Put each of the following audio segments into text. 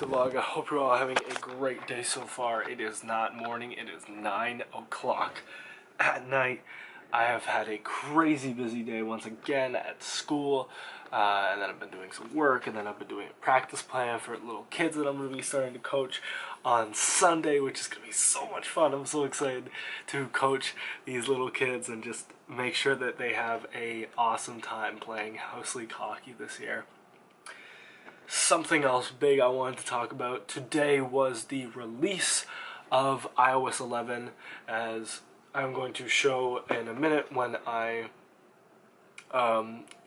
the vlog. I hope you're all having a great day so far. It is not morning, it is 9 o'clock at night. I have had a crazy busy day once again at school, and then I've been doing some work, and then I've been doing a practice plan for little kids that I'm going to be starting to coach on Sunday, which is going to be so much fun. I'm so excited to coach these little kids and just make sure that they have a awesome time playing House League hockey this year. Something else big I wanted to talk about today was the release of iOS 11, as I'm going to show in a minute when I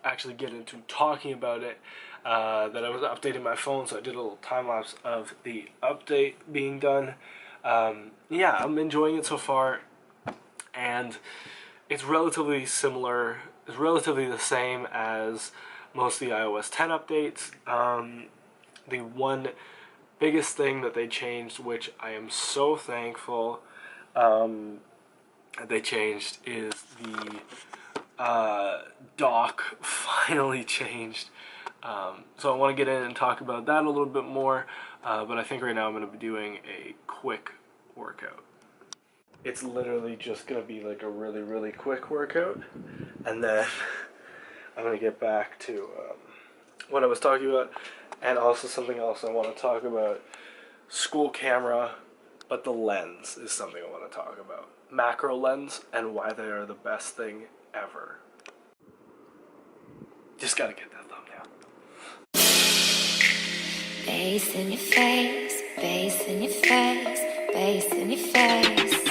actually get into talking about it, that I was updating my phone, so I did a little time lapse of the update being done. Yeah, I'm enjoying it so far, and it's relatively similar, it's relatively the same as most of the iOS 10 updates. The one biggest thing that they changed, which I am so thankful that they changed, is the dock finally changed. So I want to get in and talk about that a little bit more, but I think right now I'm going to be doing a quick workout. It's literally just going to be like a really quick workout, and then I'm going to get back to what I was talking about, and also something else I want to talk about. School camera, but the lens is something I want to talk about. Macro lens and why they are the best thing ever. Just gotta get that thumbnail. Bass in your face, bass in your face, bass in your face,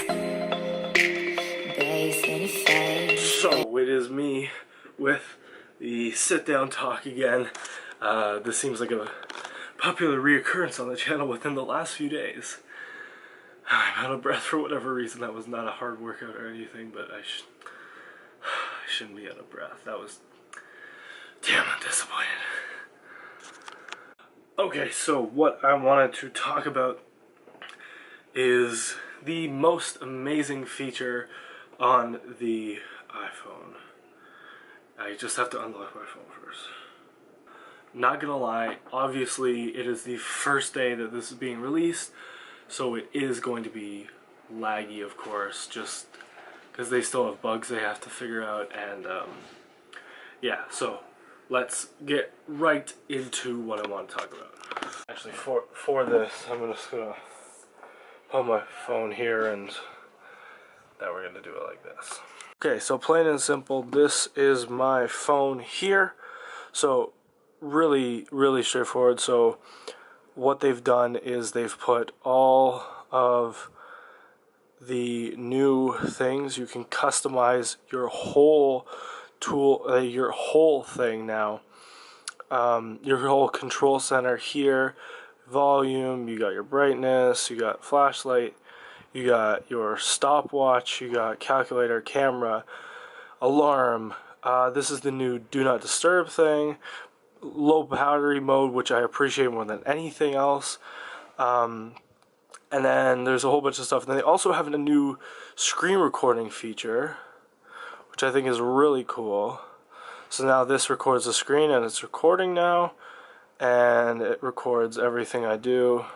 bass in your face. So it is me with the sit-down talk again. This seems like a popular reoccurrence on the channel within the last few days. I'm out of breath for whatever reason. That was not a hard workout or anything, but I shouldn't be out of breath. That was... Damn, I'm disappointed. Okay, so what I wanted to talk about is the most amazing feature on the iPhone. I just have to unlock my phone first. Not gonna lie, obviously it is the first day that this is being released, so it is going to be laggy, of course, just because they still have bugs they have to figure out, and yeah, so let's get right into what I want to talk about. Actually, for this, I'm just gonna put my phone here, and now we're gonna do it like this. Okay, so plain and simple, this is my phone here. So really straightforward. So what they've done is they've put all of the new things. You can customize your whole tool, your whole thing now. Your whole control center here, volume, you got your brightness, you got flashlight, you got your stopwatch, you got calculator, camera, alarm. This is the new do not disturb thing, low battery mode, which I appreciate more than anything else. And then there's a whole bunch of stuff. And then they also have a new screen recording feature, which I think is really cool. So now this records the screen, and it's recording now, and it records everything I do,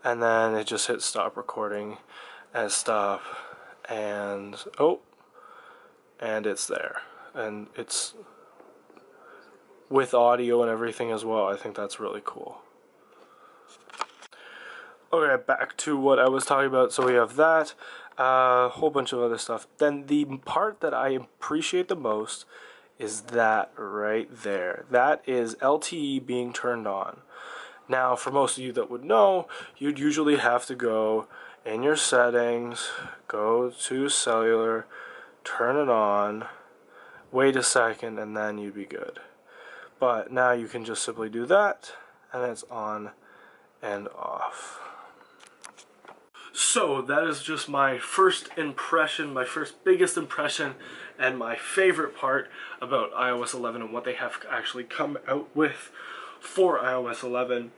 and then it just hits stop recording and stop, and oh, and it's there, and it's with audio and everything as well. I think that's really cool. Okay, back to what I was talking about. So we have that, a whole bunch of other stuff. Then the part that I appreciate the most is that right there. That is LTE being turned on. Now, for most of you that would know, you'd usually have to go in your settings, go to cellular, turn it on, wait a second, and then you'd be good. But now you can just simply do that, and it's on and off. So that is just my first impression, my first biggest impression, and my favorite part about iOS 11 and what they have actually come out with for iOS 11.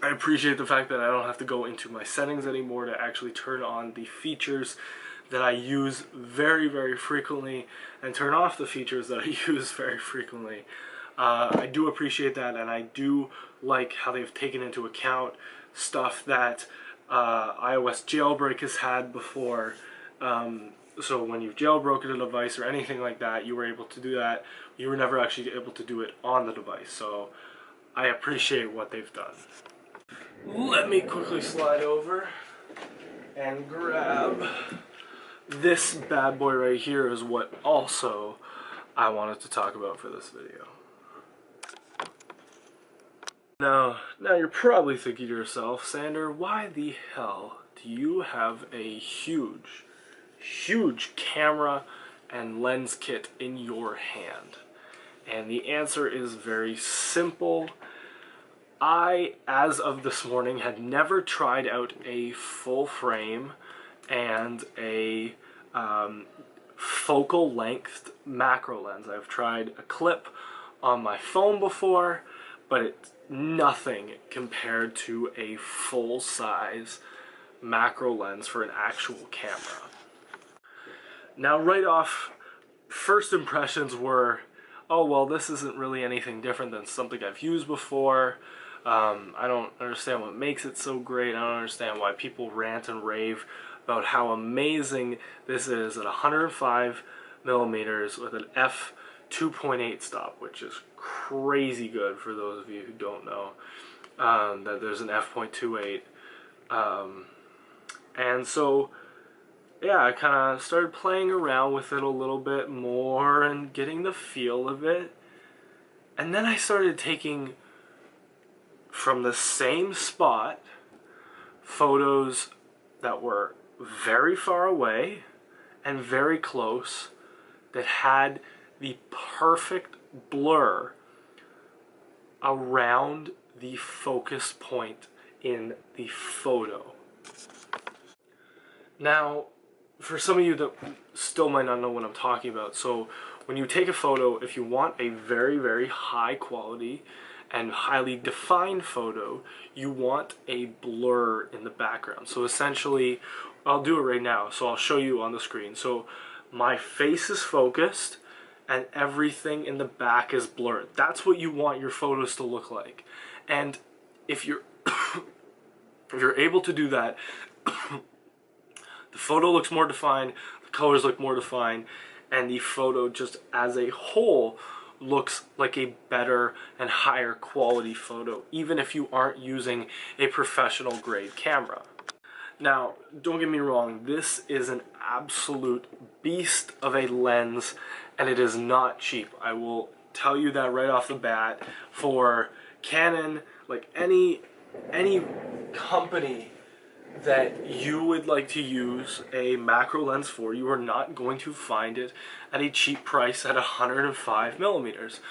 I appreciate the fact that I don't have to go into my settings anymore to actually turn on the features that I use very frequently and turn off the features that I use very frequently. I do appreciate that, and I do like how they've taken into account stuff that iOS jailbreak has had before. So when you've jailbroken a device or anything like that, you were able to do that. You were never actually able to do it on the device. So I appreciate what they've done. Let me quickly slide over and grab this bad boy right here is what also I wanted to talk about for this video. Now you're probably thinking to yourself, Sander, why the hell do you have a huge camera and lens kit in your hand? And the answer is very simple. I, as of this morning, had never tried out a full frame and a focal length macro lens. I've tried a clip on my phone before, but it's nothing compared to a full-size macro lens for an actual camera. Now, right off, first impressions were, oh, well, this isn't really anything different than something I've used before. I don't understand what makes it so great. I don't understand why people rant and rave about how amazing this is at 105 millimeters with an f2.8 stop, which is crazy good for those of you who don't know that there's an f.28. And so, yeah, I kind of started playing around with it a little bit more and getting the feel of it. And then I started taking, from the same spot, photos that were very far away and very close that had the perfect blur around the focus point in the photo. Now, for some of you that still might not know what I'm talking about, so when you take a photo, if you want a very, very high quality and highly defined photo, you want a blur in the background. So essentially, I'll do it right now, so I'll show you on the screen. So my face is focused and everything in the back is blurred. That's what you want your photos to look like. And if you're if you're able to do that, the photo looks more defined, the colors look more defined, and the photo just as a whole looks like a better and higher quality photo, even if you aren't using a professional grade camera. Now, don't get me wrong, this is an absolute beast of a lens, and it is not cheap. I will tell you that right off the bat. For Canon, like any company that you would like to use a macro lens for, you are not going to find it at a cheap price at 105 millimeters.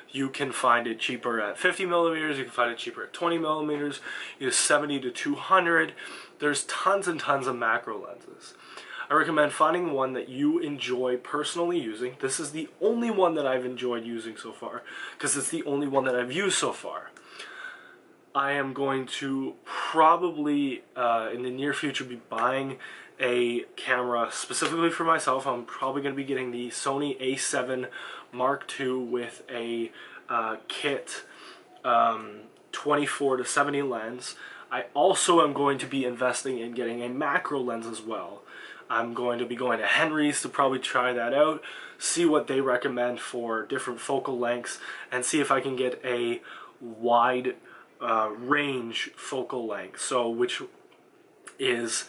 You can find it cheaper at 50 millimeters, you can find it cheaper at 20 millimeters, you have 70 to 200. There's tons and tons of macro lenses. I recommend finding one that you enjoy personally using. This is the only one that I've enjoyed using so far, because it's the only one that I've used so far. I am going to probably, in the near future, be buying a camera specifically for myself. I'm probably going to be getting the Sony a7 Mark II with a kit 24 to 70 lens. I also am going to be investing in getting a macro lens as well. I'm going to be going to Henry's to probably try that out, see what they recommend for different focal lengths, and see if I can get a wide range focal length. So which is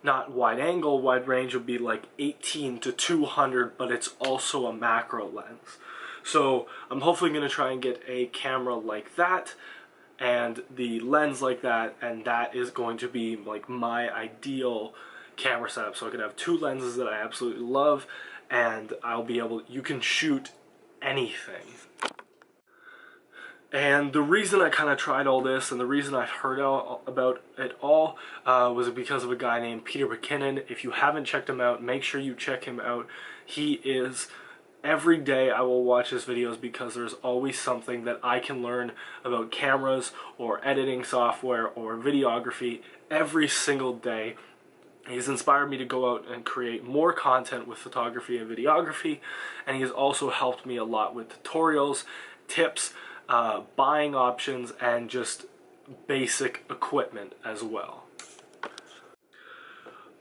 not wide angle, wide range would be like 18 to 200, but it's also a macro lens. So I'm hopefully going to try and get a camera like that and the lens like that, and that is going to be like my ideal camera setup. So I can have two lenses that I absolutely love, and I'll be able, you can shoot anything. And the reason I kind of tried all this, and the reason I've heard about it all, was because of a guy named Peter McKinnon. If you haven't checked him out, make sure you check him out. He is, every day I will watch his videos because there's always something that I can learn about cameras or editing software or videography every single day. He's inspired me to go out and create more content with photography and videography, and he has also helped me a lot with tutorials, tips, buying options, and just basic equipment as well.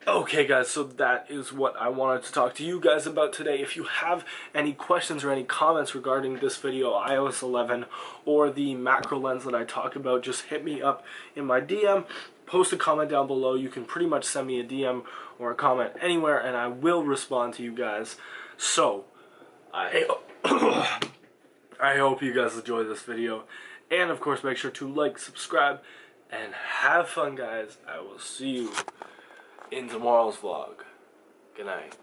Okay guys, so that is what I wanted to talk to you guys about today. If you have any questions or any comments regarding this video, iOS 11, or the macro lens that I talked about, just hit me up in my DM, post a comment down below. You can pretty much send me a DM or a comment anywhere and I will respond to you guys. So, I hope you guys enjoyed this video. And of course, make sure to like, subscribe, and have fun guys. I will see you in tomorrow's vlog. Good night.